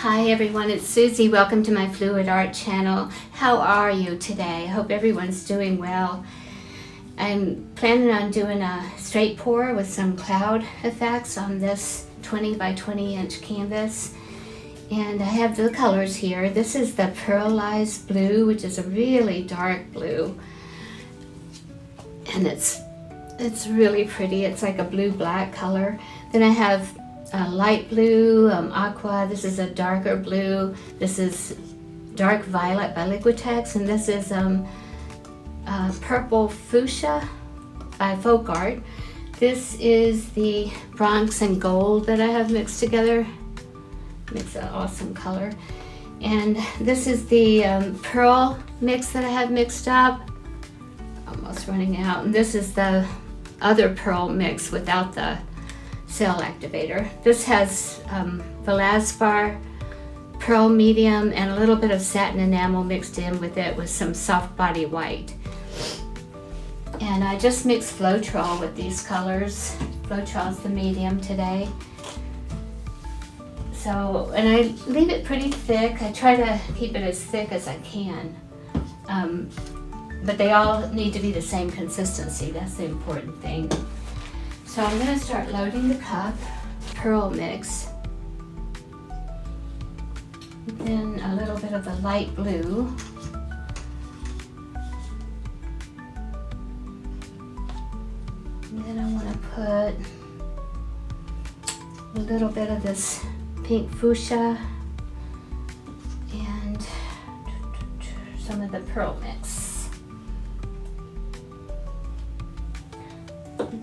Hi everyone, it's Susie. Welcome to my Fluid Art channel. How are you today? I hope everyone's doing well. I'm planning on doing a straight pour with some cloud effects on this 20 by 20 inch canvas. And I have the colors here. This is the pearlized blue, which is a really dark blue. And it's really pretty. It's like a blue-black color. Then I have light blue, aqua. This is a darker blue. This is dark violet by Liquitex, and this is purple fuchsia by Folk Art. This is the bronze and gold that I have mixed together. Makes an awesome color. And this is the pearl mix that I have mixed up. Almost running out. And this is the other pearl mix without the cell activator. This has Vallejo pearl medium and a little bit of satin enamel mixed in with it with some soft body white. And I just mixed floetrol with these colors. Floetrol is the medium today. So, and I leave it pretty thick. I try to keep it as thick as I can. But they all need to be the same consistency. That's the important thing. So I'm going to start loading the cup, pearl mix, then a little bit of the light blue, and then I want to put a little bit of this pink fuchsia and some of the pearl mix.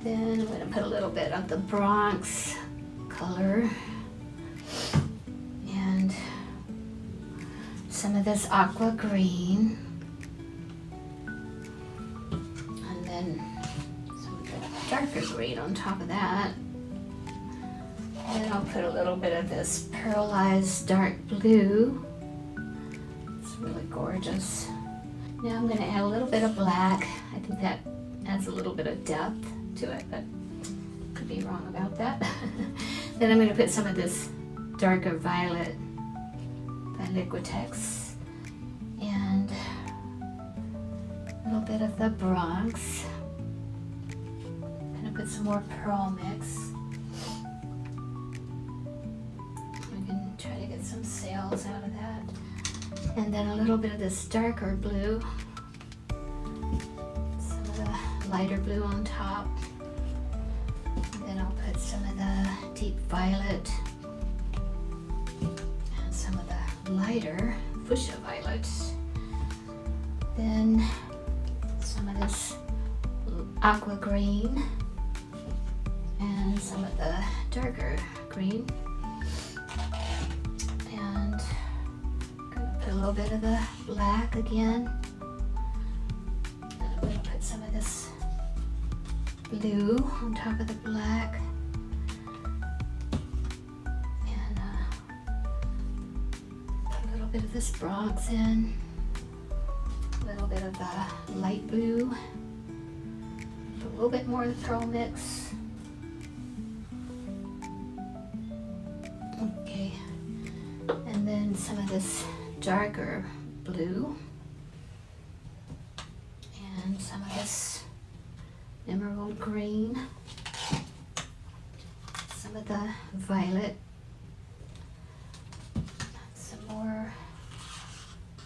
Then I'm going to put a little bit of the bronze color and some of this aqua green, and then some of the darker green on top of that. And then I'll put a little bit of this pearlized dark blue. It's really gorgeous. Now I'm going to add a little bit of black. I think that adds a little bit of depth to it, but could be wrong about that. Then I'm going to put some of this darker violet by Liquitex and a little bit of the bronze. I'm going to put some more pearl mix. We can try to get some sails out of that. And then a little bit of this darker blue, some of the lighter blue on top. And then I'll put some of the deep violet and some of the lighter fuchsia violet. Then some of this aqua green and some of the darker green. And I'm going to put a little bit of the black again. And I'm going to put some of this blue on top of the black, and put a little bit of this bronze in, a little bit of the light blue, put a little bit more of the pearl mix. Okay, and then some of this darker blue, and some of this emerald green, some of the violet, some more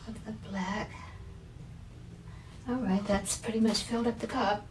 of the black. All right, that's pretty much filled up the cup.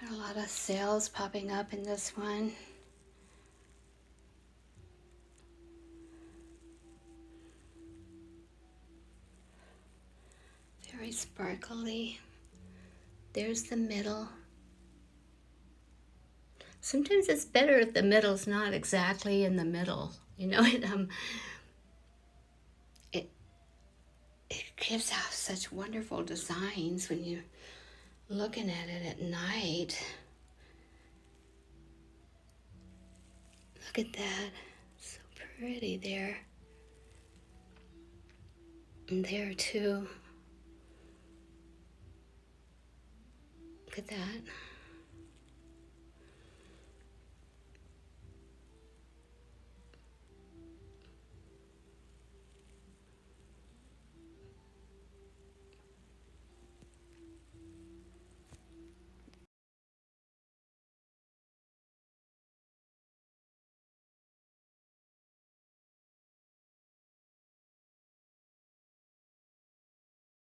Got a lot of sails popping up in this one. sparkly. There's the middle. Sometimes it's better if the middle's not exactly in the middle. You know, it gives out such wonderful designs when you're looking at it at night. Look at that. So pretty there. And there too. Look at that.